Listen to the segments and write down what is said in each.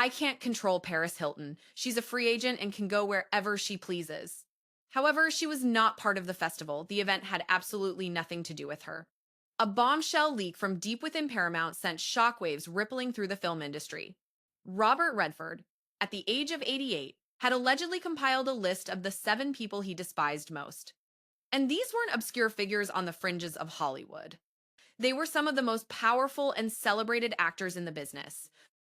I can't control Paris Hilton. She's a free agent and can go wherever she pleases. However, she was not part of the festival. The event had absolutely nothing to do with her. A bombshell leak from deep within Paramount sent shockwaves rippling through the film industry. Robert Redford, at the age of 88, had allegedly compiled a list of the 7 people he despised most. And these weren't obscure figures on the fringes of Hollywood. They were some of the most powerful and celebrated actors in the business.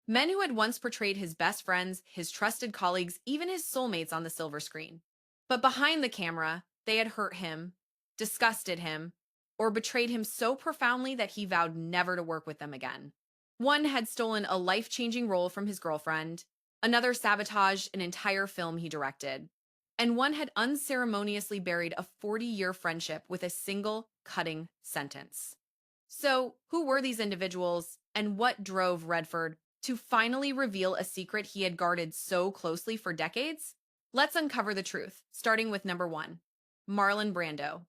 Men who had once portrayed his best friends, his trusted colleagues, even his soulmates on the silver screen. But behind the camera, they had hurt him, disgusted him, or betrayed him so profoundly that he vowed never to work with them again. One had stolen a life-changing role from his girlfriend, another sabotaged an entire film he directed, and one had unceremoniously buried a 40-year friendship with a single cutting sentence. So, who were these individuals, and what drove Redford to finally reveal a secret he had guarded so closely for decades? Let's uncover the truth, starting with number 1, Marlon Brando.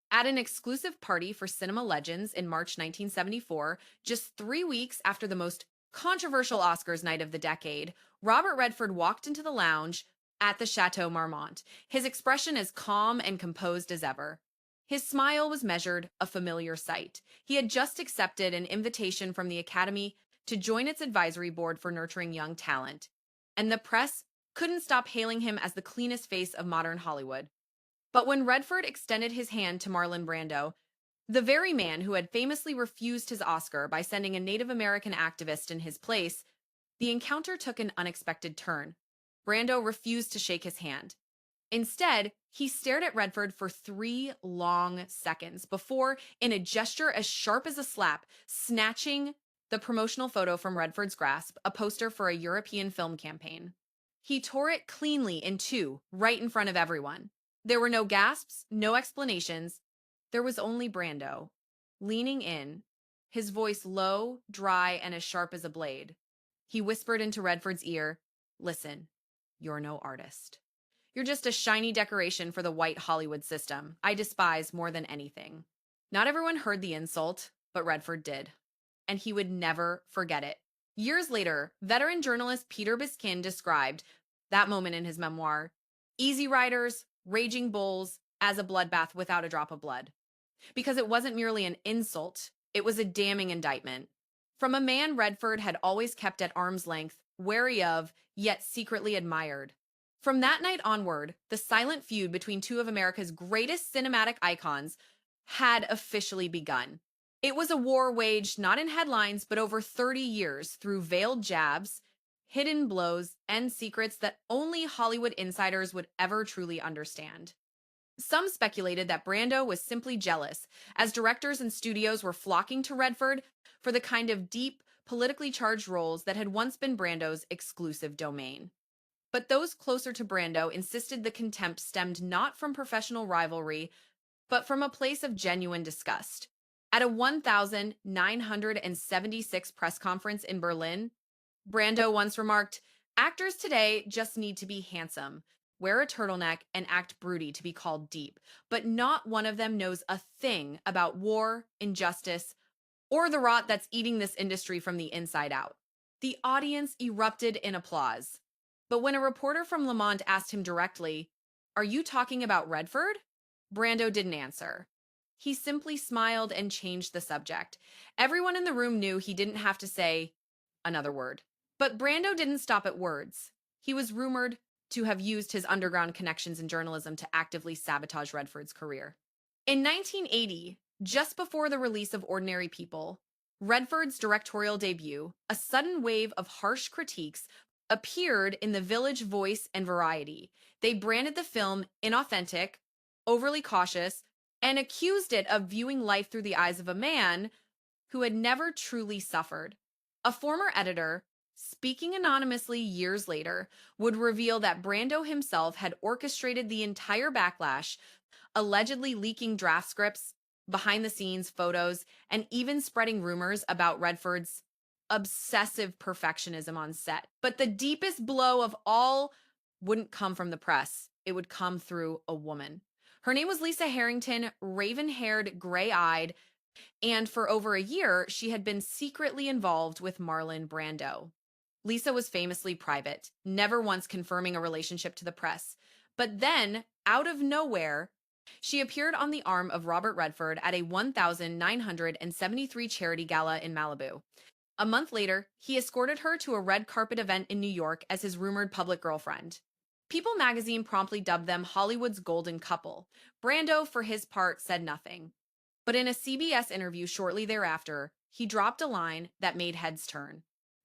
At an exclusive party for cinema legends in March 1974, just 3 weeks after the most controversial Oscars night of the decade, Robert Redford walked into the lounge at the Chateau Marmont, his expression as calm and composed as ever. His smile was measured, a familiar sight. He had just accepted an invitation from the Academy to join its advisory board for nurturing young talent, and the press couldn't stop hailing him as the cleanest face of modern Hollywood. But when Redford extended his hand to Marlon Brando, the very man who had famously refused his Oscar by sending a Native American activist in his place, the encounter took an unexpected turn. Brando refused to shake his hand. Instead, he stared at Redford for 3 long seconds before, in a gesture as sharp as a slap, snatching the promotional photo from Redford's grasp, a poster for a European film campaign. He tore it cleanly in two, right in front of everyone. There were no gasps, no explanations. There was only Brando, leaning in, his voice low, dry, and as sharp as a blade. He whispered into Redford's ear, "Listen, you're no artist. You're just a shiny decoration for the white Hollywood system I despise more than anything." Not everyone heard the insult, but Redford did. And he would never forget it. Years later, veteran journalist Peter Biskin described that moment in his memoir, "Easy Riders, Raging Bulls, as a bloodbath without a drop of blood." Because it wasn't merely an insult, it was a damning indictment. From a man Redford had always kept at arm's length, wary of, yet secretly admired. From that night onward, the silent feud between two of America's greatest cinematic icons had officially begun. It was a war waged not in headlines, but over 30 years through veiled jabs, hidden blows, and secrets that only Hollywood insiders would ever truly understand. Some speculated that Brando was simply jealous, as directors and studios were flocking to Redford for the kind of deep, politically charged roles that had once been Brando's exclusive domain. But those closer to Brando insisted the contempt stemmed not from professional rivalry, but from a place of genuine disgust. At a 1976 press conference in Berlin, Brando once remarked, "Actors today just need to be handsome, wear a turtleneck, and act broody to be called deep, but not one of them knows a thing about war, injustice, or the rot that's eating this industry from the inside out." The audience erupted in applause. But when a reporter from Le Monde asked him directly, "Are you talking about Redford?" Brando didn't answer. He simply smiled and changed the subject. Everyone in the room knew he didn't have to say another word. But Brando didn't stop at words. He was rumored to have used his underground connections in journalism to actively sabotage Redford's career. In 1980, just before the release of Ordinary People, Redford's directorial debut, a sudden wave of harsh critiques appeared in the Village Voice and Variety. They branded the film inauthentic, overly cautious, and accused it of viewing life through the eyes of a man who had never truly suffered. A former editor, speaking anonymously years later, would reveal that Brando himself had orchestrated the entire backlash, allegedly leaking draft scripts, behind-the-scenes photos, and even spreading rumors about Redford's obsessive perfectionism on set. But the deepest blow of all wouldn't come from the press. It would come through a woman. Her name was Lisa Harrington, raven-haired, gray-eyed, and for over a year, she had been secretly involved with Marlon Brando. Lisa was famously private, never once confirming a relationship to the press. But then, out of nowhere, she appeared on the arm of Robert Redford at a 1973 charity gala in Malibu. A month later, he escorted her to a red carpet event in New York as his rumored public girlfriend. People magazine promptly dubbed them Hollywood's golden couple. Brando, for his part, said nothing. But in a CBS interview shortly thereafter, he dropped a line that made heads turn.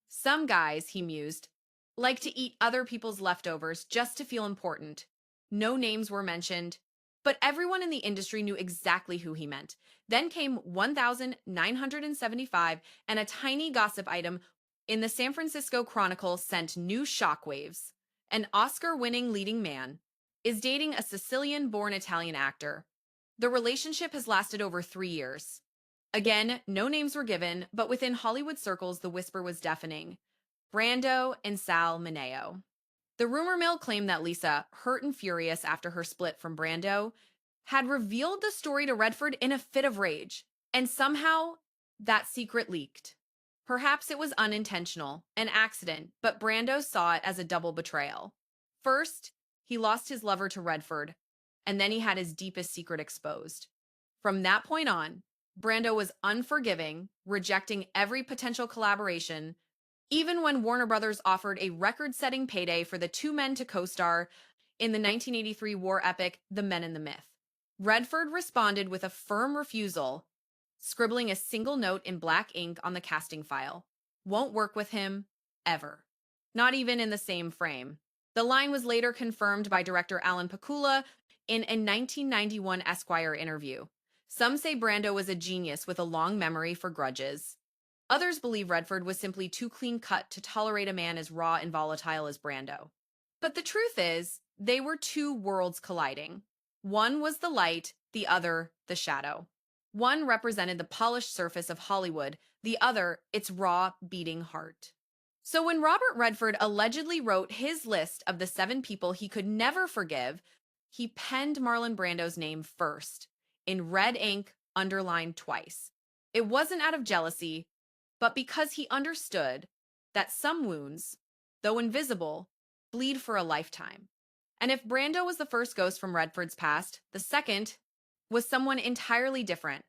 Some guys, he mused, like to eat other people's leftovers just to feel important. No names were mentioned, but everyone in the industry knew exactly who he meant. Then came 1975, and a tiny gossip item in the San Francisco Chronicle sent new shockwaves. An Oscar-winning leading man is dating a Sicilian-born Italian actor. The relationship has lasted over 3 years. Again, no names were given, but within Hollywood circles, the whisper was deafening. Brando and Sal Mineo. The rumor mill claimed that Lisa, hurt and furious after her split from Brando, had revealed the story to Redford in a fit of rage, and somehow that secret leaked. Perhaps it was unintentional, an accident, but Brando saw it as a double betrayal. First, he lost his lover to Redford, and then he had his deepest secret exposed. From that point on, Brando was unforgiving, rejecting every potential collaboration, even when Warner Brothers offered a record-setting payday for the two men to co-star in the 1983 war epic The Men in the Myth. Redford responded with a firm refusal, scribbling a single note in black ink on the casting file. Won't work with him, ever. Not even in the same frame. The line was later confirmed by director Alan Pakula in a 1991 Esquire interview. Some say Brando was a genius with a long memory for grudges. Others believe Redford was simply too clean-cut to tolerate a man as raw and volatile as Brando. But the truth is, they were two worlds colliding. One was the light, the other, the shadow. One represented the polished surface of Hollywood, the other, its raw, beating heart. So when Robert Redford allegedly wrote his list of the 7 people he could never forgive, he penned Marlon Brando's name first, in red ink, underlined twice. It wasn't out of jealousy, but because he understood that some wounds, though invisible, bleed for a lifetime. And if Brando was the first ghost from Redford's past, the second was someone entirely different,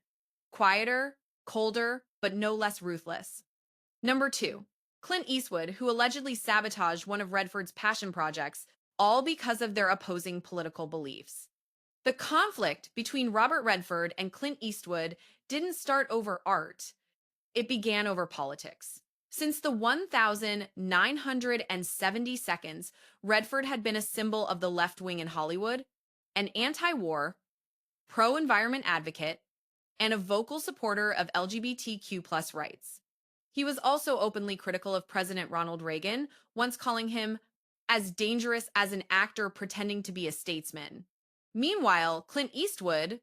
quieter, colder, but no less ruthless. Number 2, Clint Eastwood, who allegedly sabotaged one of Redford's passion projects, all because of their opposing political beliefs. The conflict between Robert Redford and Clint Eastwood didn't start over art. It began over politics. Since the 1,970 seconds, Redford had been a symbol of the left wing in Hollywood, an anti-war, pro-environment advocate, and a vocal supporter of LGBTQ+ rights. He was also openly critical of President Ronald Reagan, once calling him as dangerous as an actor pretending to be a statesman. Meanwhile, Clint Eastwood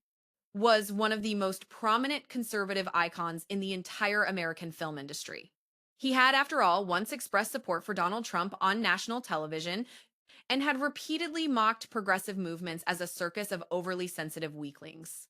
was one of the most prominent conservative icons in the entire American film industry. He had, after all, once expressed support for Donald Trump on national television and had repeatedly mocked progressive movements as a circus of overly sensitive weaklings.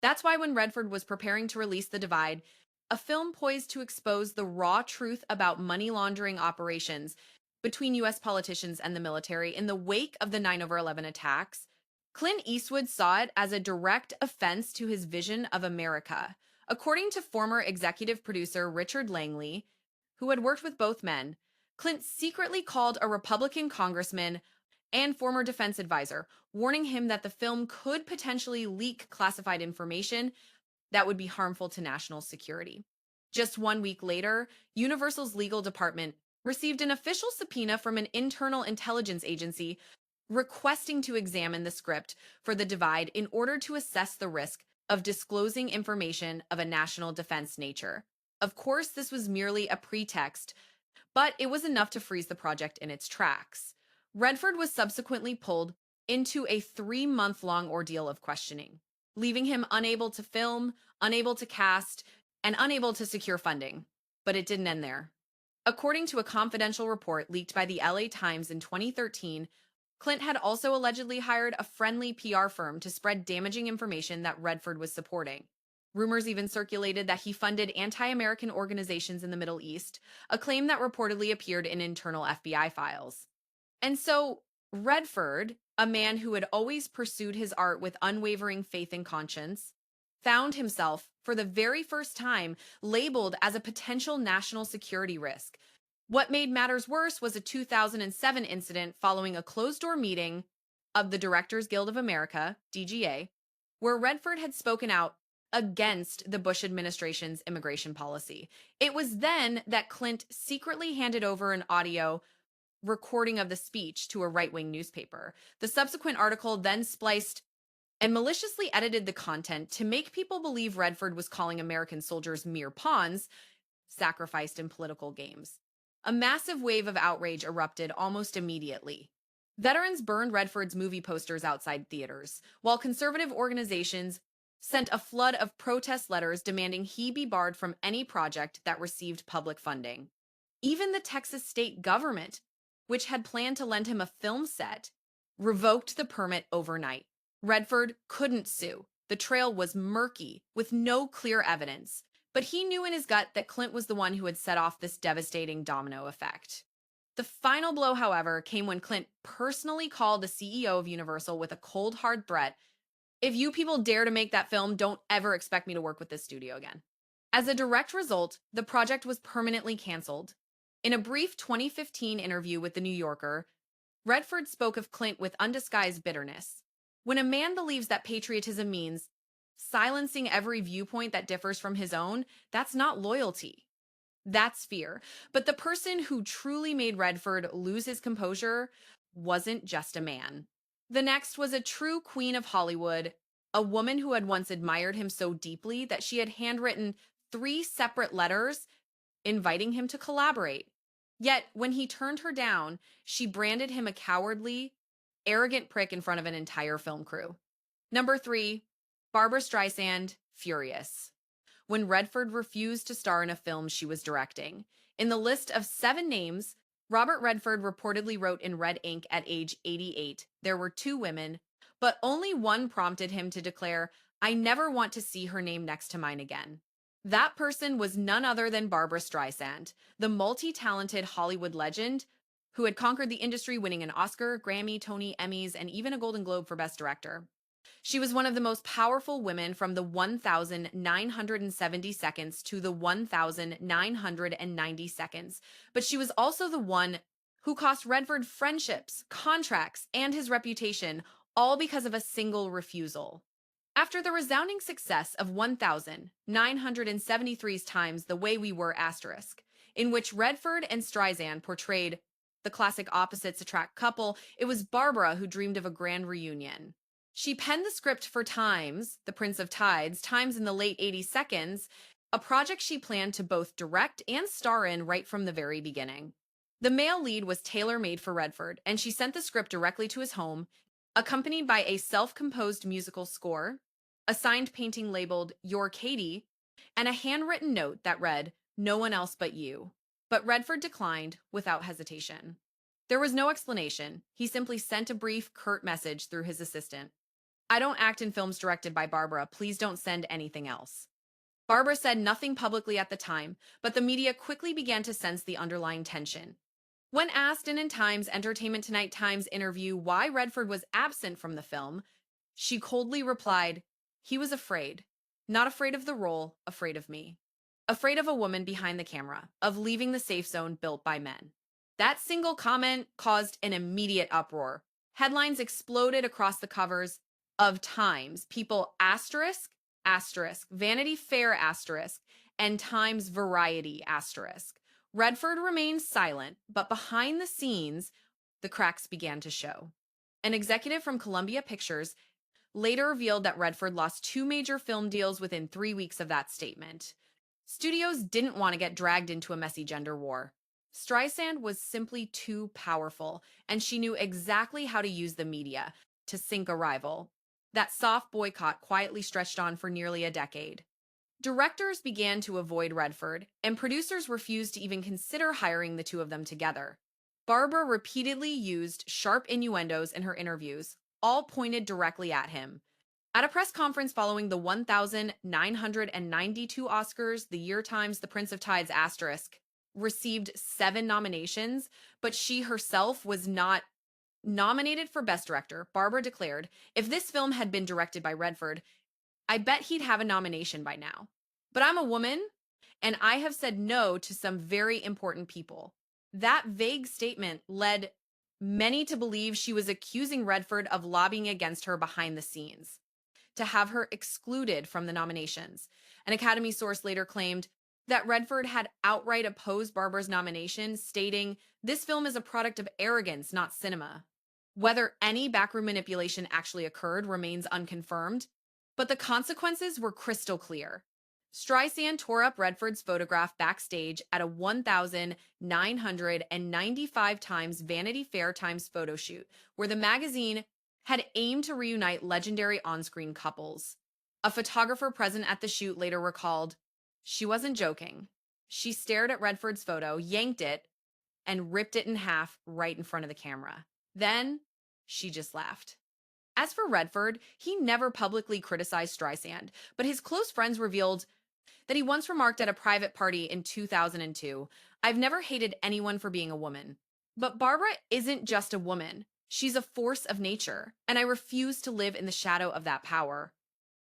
That's why when Redford was preparing to release The Divide, a film poised to expose the raw truth about money laundering operations between U.S. politicians and the military in the wake of the 9/11 attacks, Clint Eastwood saw it as a direct offense to his vision of America. According to former executive producer Richard Langley, who had worked with both men, Clint secretly called a Republican congressman and former defense advisor, warning him that the film could potentially leak classified information that would be harmful to national security. Just 1 week later, Universal's legal department received an official subpoena from an internal intelligence agency requesting to examine the script for The Divide in order to assess the risk of disclosing information of a national defense nature. Of course, this was merely a pretext, but it was enough to freeze the project in its tracks. Redford was subsequently pulled into a 3-month-long ordeal of questioning, leaving him unable to film, unable to cast, and unable to secure funding. But it didn't end there. According to a confidential report leaked by the LA Times in 2013, Clint had also allegedly hired a friendly PR firm to spread damaging information that Redford was supporting. Rumors even circulated that he funded anti American organizations in the Middle East, a claim that reportedly appeared in internal FBI files. And so, Redford, a man who had always pursued his art with unwavering faith and conscience, found himself, for the very first time, labeled as a potential national security risk. What made matters worse was a 2007 incident following a closed door meeting of the Directors Guild of America, DGA, where Redford had spoken out against the Bush administration's immigration policy. It was then that Clint secretly handed over an audio recording of the speech to a right wing newspaper. The subsequent article then spliced and maliciously edited the content to make people believe Redford was calling American soldiers mere pawns sacrificed in political games. A massive wave of outrage erupted almost immediately. Veterans burned Redford's movie posters outside theaters, while conservative organizations sent a flood of protest letters demanding he be barred from any project that received public funding. Even the Texas state government, which had planned to lend him a film set, revoked the permit overnight. Redford couldn't sue. The trail was murky, with no clear evidence, but he knew in his gut that Clint was the one who had set off this devastating domino effect. The final blow, however, came when Clint personally called the CEO of Universal with a cold, hard threat: if you people dare to make that film, don't ever expect me to work with this studio again. As a direct result, the project was permanently canceled. In a brief 2015 interview with The New Yorker, Redford spoke of Clint with undisguised bitterness. When a man believes that patriotism means silencing every viewpoint that differs from his own, that's not loyalty. That's fear. But the person who truly made Redford lose his composure wasn't just a man. The next was a true queen of Hollywood, a woman who had once admired him so deeply that she had handwritten 3 separate letters inviting him to collaborate. Yet, when he turned her down, she branded him a cowardly, arrogant prick in front of an entire film crew. Number 3, Barbra Streisand, furious when Redford refused to star in a film she was directing. In the list of 7 names Robert Redford reportedly wrote in red ink at age 88, there were 2 women, but only one prompted him to declare, "I never want to see her name next to mine again." That person was none other than Barbra Streisand, the multi-talented Hollywood legend who had conquered the industry, winning an Oscar, Grammy, Tony, Emmys, and even a Golden Globe for Best Director. She was one of the most powerful women from the 1,970 seconds to the 1,990 seconds, but she was also the one who cost Redford friendships, contracts, and his reputation, all because of a single refusal. After the resounding success of 1,973's times The Way We Were asterisk, in which Redford and Streisand portrayed the classic opposites attract couple, it was Barbara who dreamed of a grand reunion. She penned the script for Times, The Prince of Tides, Times in the late 80 seconds, a project she planned to both direct and star in right from the very beginning. The male lead was tailor-made for Redford, and she sent the script directly to his home, accompanied by a self-composed musical score, a signed painting labeled Your Katie, and a handwritten note that read, "No one else but you." But Redford declined without hesitation. There was no explanation. He simply sent a brief, curt message through his assistant. "I don't act in films directed by Barbara. Please don't send anything else." Barbara said nothing publicly at the time, but the media quickly began to sense the underlying tension. When asked in Times Entertainment Tonight Times interview why Redford was absent from the film, she coldly replied, "He was afraid. Not afraid of the role, afraid of me. Afraid of a woman behind the camera, of leaving the safe zone built by men." That single comment caused an immediate uproar. Headlines exploded across the covers of Times. People asterisk, asterisk, Vanity Fair asterisk, and Times Variety asterisk. Redford remained silent, but behind the scenes, the cracks began to show. An executive from Columbia Pictures later revealed that Redford lost 2 major film deals within 3 weeks of that statement. Studios didn't want to get dragged into a messy gender war. Streisand was simply too powerful, and she knew exactly how to use the media to sink a rival. That soft boycott quietly stretched on for nearly a decade. Directors began to avoid Redford, and producers refused to even consider hiring the 2 of them together. Barbara repeatedly used sharp innuendos in her interviews, all pointed directly at him. At a press conference following the 1,992 Oscars, the Year Times The Prince of Tides asterisk received 7 nominations, but she herself was not nominated for Best Director. Barbara declared, "If this film had been directed by Redford, I bet he'd have a nomination by now. But I'm a woman, and I have said no to some very important people." That vague statement led many to believe she was accusing Redford of lobbying against her behind the scenes to have her excluded from the nominations. An Academy source later claimed that Redford had outright opposed Barbara's nomination, stating, "This film is a product of arrogance, not cinema." Whether any backroom manipulation actually occurred remains unconfirmed, but the consequences were crystal clear. Streisand tore up Redford's photograph backstage at a 1,995 times Vanity Fair Times photo shoot, where the magazine had aimed to reunite legendary on screen couples. A photographer present at the shoot later recalled, "She wasn't joking. She stared at Redford's photo, yanked it, and ripped it in half right in front of the camera. Then she just laughed." As for Redford, he never publicly criticized Streisand, but his close friends revealed that he once remarked at a private party in 2002, "I've never hated anyone for being a woman. But Barbara isn't just a woman. She's a force of nature, and I refuse to live in the shadow of that power."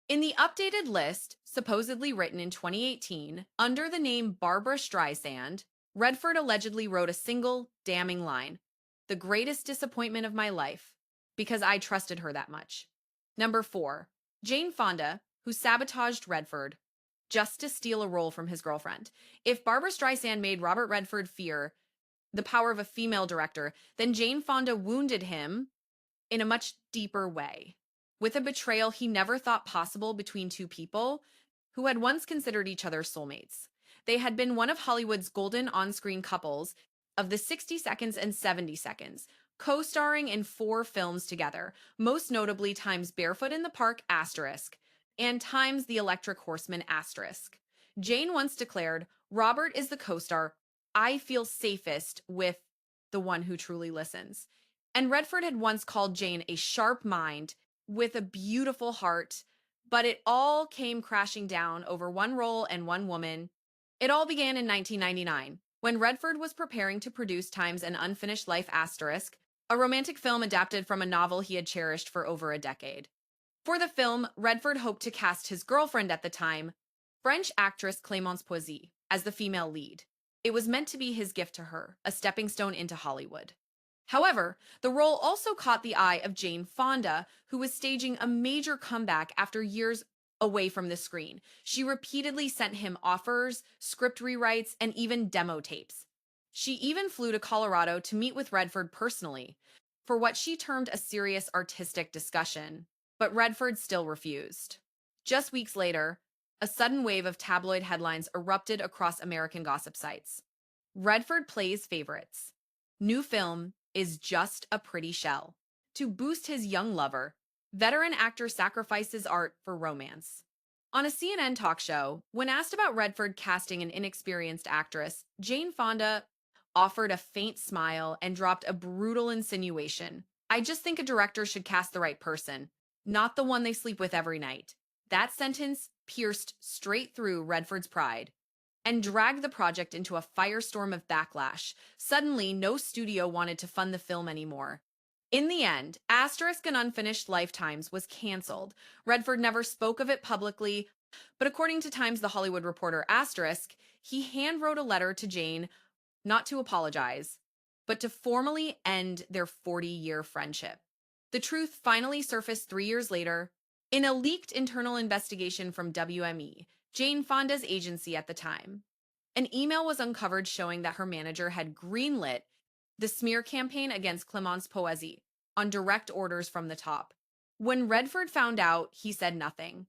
In the updated list, supposedly written in 2018, under the name Barbara Streisand, Redford allegedly wrote a single, damning line: "The greatest disappointment of my life, because I trusted her that much." Number 4, Jane Fonda, who sabotaged Redford just to steal a role from his girlfriend. If Barbara Streisand made Robert Redford fear the power of a female director, then Jane Fonda wounded him in a much deeper way, with a betrayal he never thought possible between two people who had once considered each other soulmates. They had been one of Hollywood's golden on-screen couples of the 60 Seconds and 70 Seconds, co-starring in 4 films together, most notably Times Barefoot in the Park asterisk and Times The Electric Horseman asterisk. Jane once declared, "Robert is the co-star I feel safest with, the one who truly listens." And Redford had once called Jane a sharp mind with a beautiful heart, but it all came crashing down over one role and one woman. It all began in 1999, when Redford was preparing to produce Times An Unfinished Life asterisk, a romantic film adapted from a novel he had cherished for over a decade. For the film, Redford hoped to cast his girlfriend at the time, French actress Clémence Poésy, as the female lead. It was meant to be his gift to her, a stepping stone into Hollywood. However, the role also caught the eye of Jane Fonda, who was staging a major comeback after years away from the screen. She repeatedly sent him offers, script rewrites, and even demo tapes. She even flew to Colorado to meet with Redford personally for what she termed a serious artistic discussion, but Redford still refused. Just weeks later, a sudden wave of tabloid headlines erupted across American gossip sites. Redford plays favorites. New film is just a pretty shell. To boost his young lover, veteran actor sacrifices art for romance. On a CNN talk show, when asked about Redford casting an inexperienced actress, Jane Fonda offered a faint smile and dropped a brutal insinuation. "I just think a director should cast the right person, not the one they sleep with every night." That sentence pierced straight through Redford's pride and dragged the project into a firestorm of backlash. Suddenly, no studio wanted to fund the film anymore. In the end, Asterisk and Unfinished Lifetimes was canceled. Redford never spoke of it publicly, but according to Times The Hollywood Reporter Asterisk, he handwrote a letter to Jane not to apologize, but to formally end their 40-year friendship. The truth finally surfaced 3 years later in a leaked internal investigation from WME, Jane Fonda's agency at the time. An email was uncovered showing that her manager had greenlit the smear campaign against Clémence Poésy on direct orders from the top. When Redford found out, he said nothing.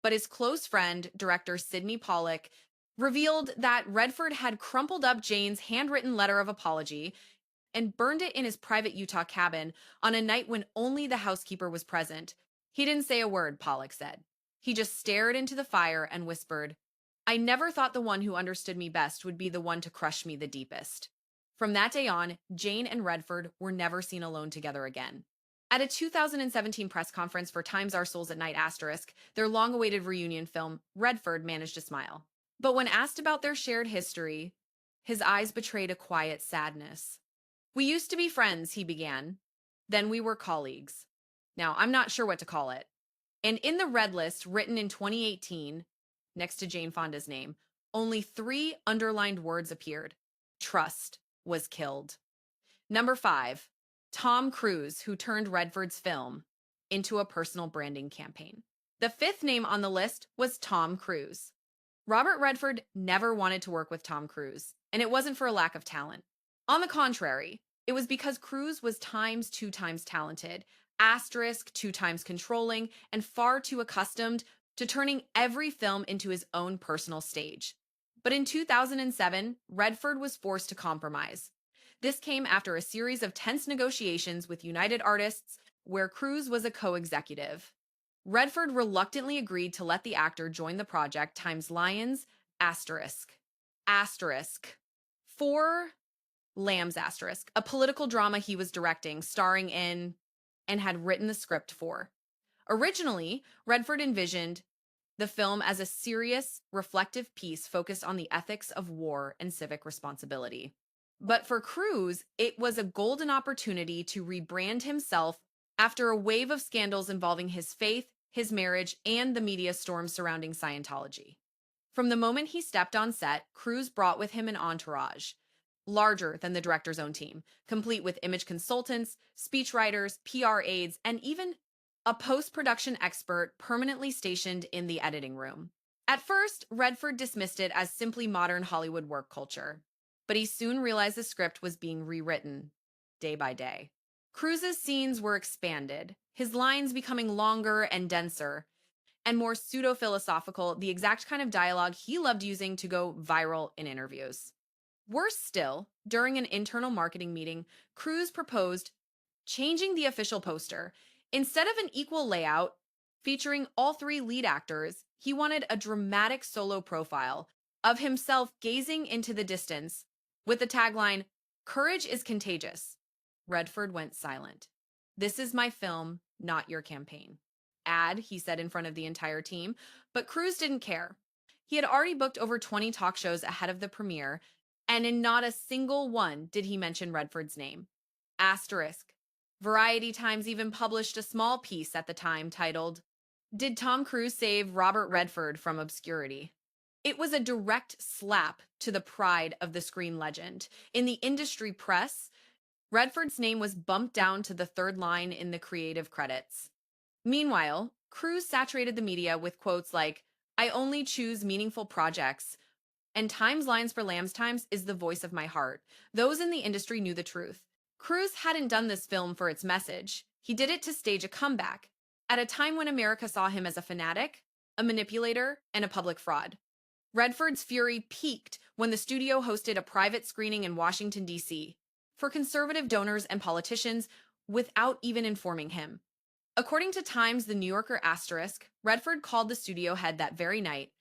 But his close friend, director Sidney Pollack, revealed that Redford had crumpled up Jane's handwritten letter of apology and burned it in his private Utah cabin on a night when only the housekeeper was present. "He didn't say a word," Pollack said. "He just stared into the fire and whispered, 'I never thought the one who understood me best would be the one to crush me the deepest.'" From that day on, Jane and Redford were never seen alone together again. At a 2017 press conference for Times Our Souls at Night asterisk, their long-awaited reunion film, Redford managed to smile. But when asked about their shared history, his eyes betrayed a quiet sadness. We used to be friends, he began. Then we were colleagues. Now, I'm not sure what to call it. And in the Red List, written in 2018, next to Jane Fonda's name, only three underlined words appeared. Trust was killed. Number 5, Tom Cruise, who turned Redford's film into a personal branding campaign. The fifth name on the list was Tom Cruise. Robert Redford never wanted to work with Tom Cruise, and it wasn't for a lack of talent. On the contrary, it was because Cruise was times 2 times talented, asterisk 2 times controlling, and far too accustomed to turning every film into his own personal stage. But in 2007, Redford was forced to compromise. This came after a series of tense negotiations with United Artists, where Cruise was a co-executive. Redford reluctantly agreed to let the actor join the project times Lions asterisk asterisk for Lambs asterisk, a political drama he was directing, starring in, and had written the script for. Originally, Redford envisioned the film as a serious, reflective piece focused on the ethics of war and civic responsibility. But for Cruise, it was a golden opportunity to rebrand himself after a wave of scandals involving his faith, his marriage, and the media storm surrounding Scientology. From the moment he stepped on set, Cruise brought with him an entourage, larger than the director's own team, complete with image consultants, speechwriters, PR aides, and even a post-production expert permanently stationed in the editing room. At first, Redford dismissed it as simply modern Hollywood work culture, but he soon realized the script was being rewritten day by day. Cruise's scenes were expanded, his lines becoming longer and denser, and more pseudo-philosophical, the exact kind of dialogue he loved using to go viral in interviews. Worse still, during an internal marketing meeting, Cruise proposed changing the official poster. Instead of an equal layout featuring all three lead actors, he wanted a dramatic solo profile of himself gazing into the distance with the tagline, "Courage is contagious." Redford went silent. "This is my film, not your campaign." He said in front of the entire team, but Cruise didn't care. He had already booked over 20 talk shows ahead of the premiere, and in not a single one did he mention Redford's name. Asterisk. Variety Times even published a small piece at the time titled, "Did Tom Cruise Save Robert Redford from Obscurity?" It was a direct slap to the pride of the screen legend. In the industry press, Redford's name was bumped down to the third line in the creative credits. Meanwhile, Cruise saturated the media with quotes like, "I only choose meaningful projects," and "Times Lines for Lamb's Times is the voice of my heart." Those in the industry knew the truth. Cruise hadn't done this film for its message. He did it to stage a comeback, at a time when America saw him as a fanatic, a manipulator, and a public fraud. Redford's fury peaked when the studio hosted a private screening in Washington, D.C., for conservative donors and politicians without even informing him. According to Times The New Yorker asterisk, Redford called the studio head that very night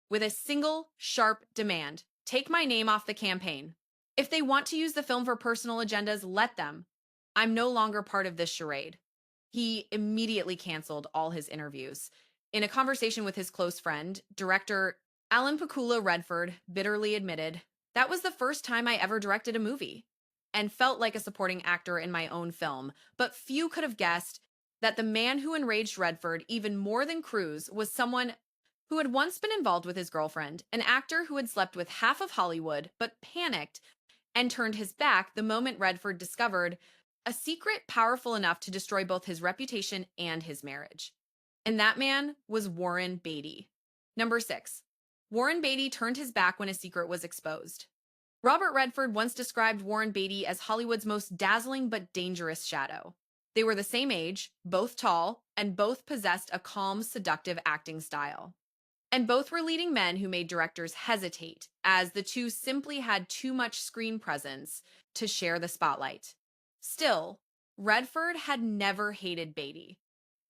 with a single, sharp demand: "Take my name off the campaign. If they want to use the film for personal agendas, let them. I'm no longer part of this charade." He immediately canceled all his interviews. In a conversation with his close friend, director Alan Pakula, Redford bitterly admitted, "That was the first time I ever directed a movie and felt like a supporting actor in my own film, but few could have guessed that the man who enraged Redford even more than Cruise was someone who had once been involved with his girlfriend, an actor who had slept with half of Hollywood, but panicked and turned his back the moment Redford discovered a secret powerful enough to destroy both his reputation and his marriage." And that man was Warren Beatty. Number 6. Warren Beatty turned his back when a secret was exposed. Robert Redford once described Warren Beatty as Hollywood's most dazzling but dangerous shadow. They were the same age, both tall, and both possessed a calm, seductive acting style. And both were leading men who made directors hesitate, as the two simply had too much screen presence to share the spotlight. Still, Redford had never hated Beatty.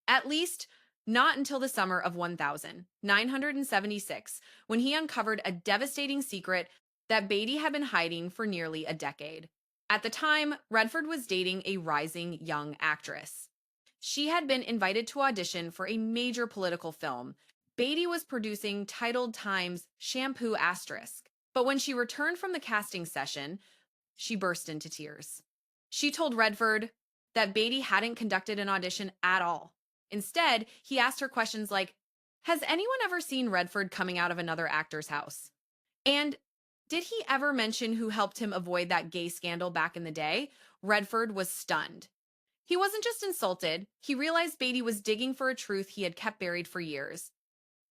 At least, not until the summer of 1976, when he uncovered a devastating secret that Beatty had been hiding for nearly a decade. At the time, Redford was dating a rising young actress. She had been invited to audition for a major political film. Beatty was producing titled Times Shampoo Asterisk. But when she returned from the casting session, she burst into tears. She told Redford that Beatty hadn't conducted an audition at all. Instead, he asked her questions like, "Has anyone ever seen Redford coming out of another actor's house? And did he ever mention who helped him avoid that gay scandal back in the day?" Redford was stunned. He wasn't just insulted, he realized Beatty was digging for a truth he had kept buried for years.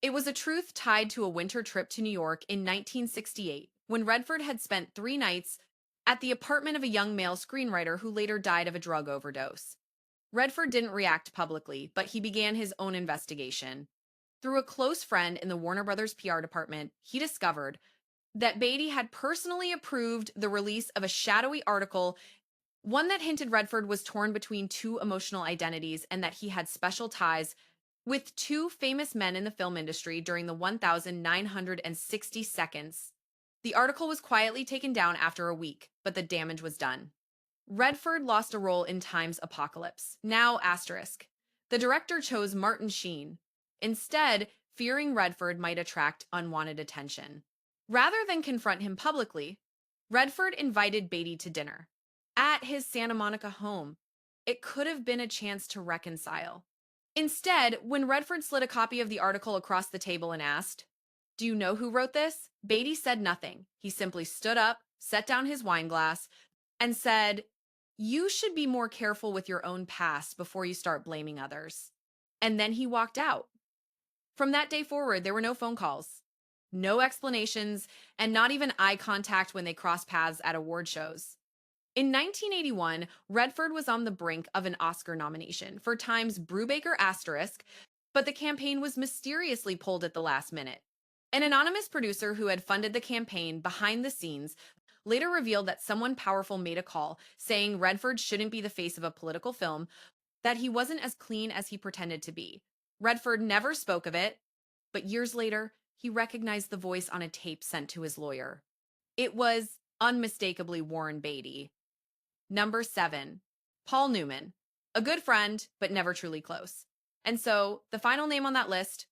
It was a truth tied to a winter trip to New York in 1968, when Redford had spent 3 nights at the apartment of a young male screenwriter who later died of a drug overdose. Redford didn't react publicly, but he began his own investigation. Through a close friend in the Warner Brothers PR department, he discovered that Beatty had personally approved the release of a shadowy article, one that hinted Redford was torn between two emotional identities and that he had special ties with two famous men in the film industry during the 1,960 seconds. The article was quietly taken down after a week, but the damage was done. Redford lost a role in Time's Apocalypse, now asterisk. The director chose Martin Sheen, instead, fearing Redford might attract unwanted attention. Rather than confront him publicly, Redford invited Beatty to dinner at his Santa Monica home. It could have been a chance to reconcile. Instead, when Redford slid a copy of the article across the table and asked, "Do you know who wrote this?" Beatty said nothing. He simply stood up, set down his wine glass, and said, "You should be more careful with your own past before you start blaming others." And then he walked out. From that day forward, there were no phone calls, no explanations, and not even eye contact when they crossed paths at award shows. In 1981, Redford was on the brink of an Oscar nomination for Time's Brubaker Asterisk, but the campaign was mysteriously pulled at the last minute. An anonymous producer who had funded the campaign behind the scenes later revealed that someone powerful made a call saying Redford shouldn't be the face of a political film, that he wasn't as clean as he pretended to be. Redford never spoke of it, but years later, he recognized the voice on a tape sent to his lawyer. It was unmistakably Warren Beatty. Number 7, Paul Newman. A good friend, but never truly close. And so the final name on that list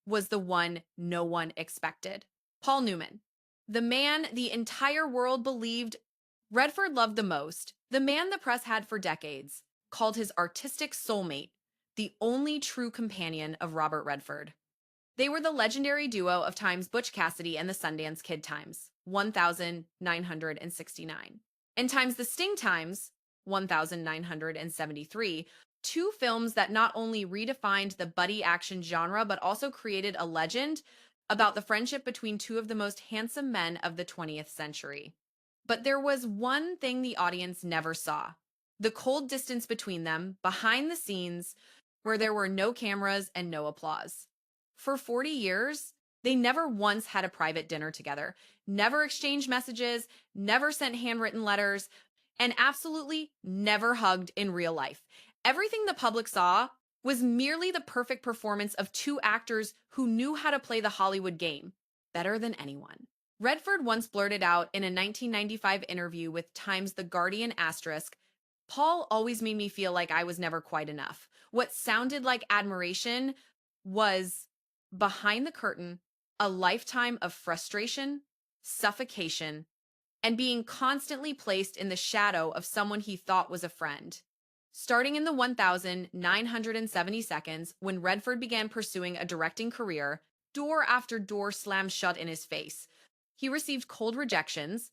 was the one no one expected. Paul Newman. The man the entire world believed Redford loved the most. The man the press had for decades called his artistic soulmate, the only true companion of Robert Redford. They were the legendary duo of Time's Butch Cassidy and the Sundance Kid Times, 1,969. And Time's The Sting Times, 1,973, two films that not only redefined the buddy action genre, but also created a legend about the friendship between two of the most handsome men of the 20th century. But there was one thing the audience never saw: the cold distance between them, behind the scenes, where there were no cameras and no applause. For 40 years, they never once had a private dinner together, never exchanged messages, never sent handwritten letters, and absolutely never hugged in real life. Everything the public saw was merely the perfect performance of two actors who knew how to play the Hollywood game better than anyone. Redford once blurted out in a 1995 interview with Time's The Guardian asterisk, "Paul always made me feel like I was never quite enough. What sounded like admiration was, behind the curtain, a lifetime of frustration, suffocation, and being constantly placed in the shadow of someone he thought was a friend." Starting in the 1,970 seconds, when Redford began pursuing a directing career, door after door slammed shut in his face. He received cold rejections.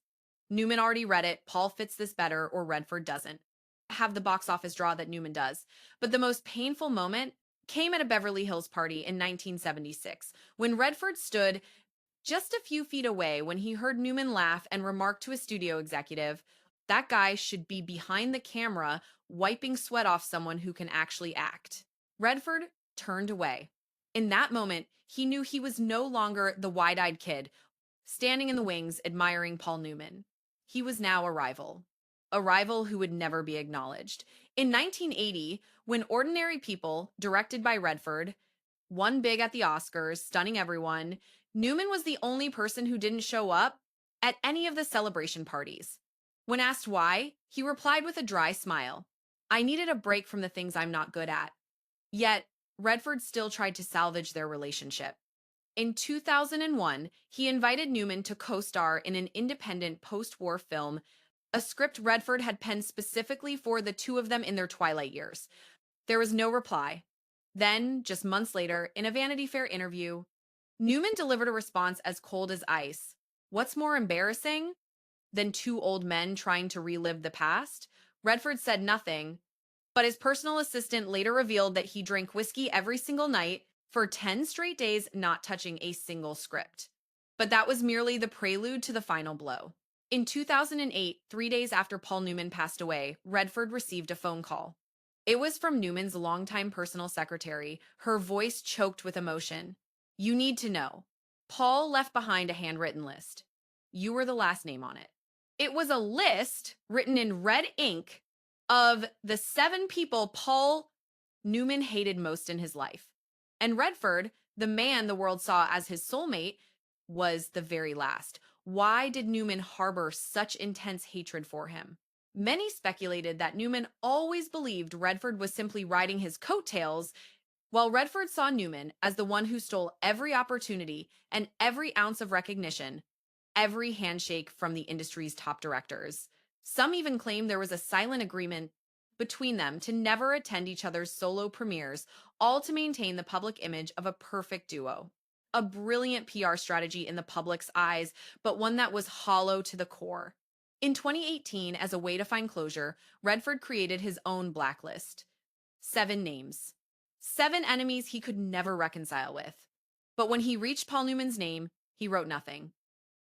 Newman already read it, Paul fits this better, or Redford doesn't have the box office draw that Newman does. But the most painful moment came at a Beverly Hills party in 1976, when Redford stood just a few feet away when he heard Newman laugh and remarked to a studio executive, "That guy should be behind the camera wiping sweat off someone who can actually act." Redford turned away. In that moment, he knew he was no longer the wide-eyed kid standing in the wings admiring Paul Newman. He was now a rival who would never be acknowledged. In 1980, when Ordinary People, directed by Redford, won big at the Oscars, stunning everyone, Newman was the only person who didn't show up at any of the celebration parties. When asked why, he replied with a dry smile, I needed a break from the things I'm not good at. Yet, Redford still tried to salvage their relationship. In 2001, he invited Newman to co star in an independent post war film, a script Redford had penned specifically for the two of them in their twilight years. There was no reply. Then, just months later, in a Vanity Fair interview, Newman delivered a response as cold as ice. What's more embarrassing than two old men trying to relive the past? Redford said nothing, but his personal assistant later revealed that he drank whiskey every single night for 10 straight days, not touching a single script. But that was merely the prelude to the final blow. In 2008, 3 days after Paul Newman passed away, Redford received a phone call. It was from Newman's longtime personal secretary, her voice choked with emotion. You need to know. Paul left behind a handwritten list. You were the last name on it. It was a list written in red ink of the 7 people Paul Newman hated most in his life. And Redford, the man the world saw as his soulmate, was the very last. Why did Newman harbor such intense hatred for him? Many speculated that Newman always believed Redford was simply riding his coattails, while Redford saw Newman as the one who stole every opportunity and every ounce of recognition, every handshake from the industry's top directors. Some even claim there was a silent agreement between them to never attend each other's solo premieres, all to maintain the public image of a perfect duo. A brilliant PR strategy in the public's eyes, but one that was hollow to the core. In 2018, as a way to find closure, Redford created his own blacklist. 7 names. 7 enemies he could never reconcile with. But when he reached Paul Newman's name, he wrote nothing.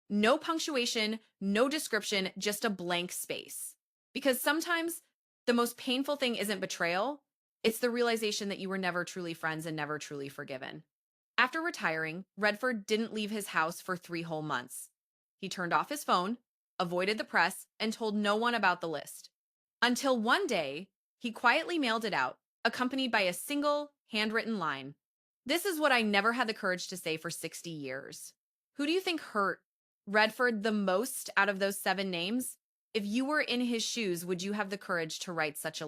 No punctuation, no description, just a blank space. Because sometimes the most painful thing isn't betrayal, it's the realization that you were never truly friends and never truly forgiven. After retiring, Redford didn't leave his house for 3 whole months. He turned off his phone, avoided the press, and told no one about the list. Until one day, he quietly mailed it out, accompanied by a single, handwritten line. This is what I never had the courage to say for 60 years. Who do you think hurt Redford the most out of those 7 names? If you were in his shoes, would you have the courage to write such a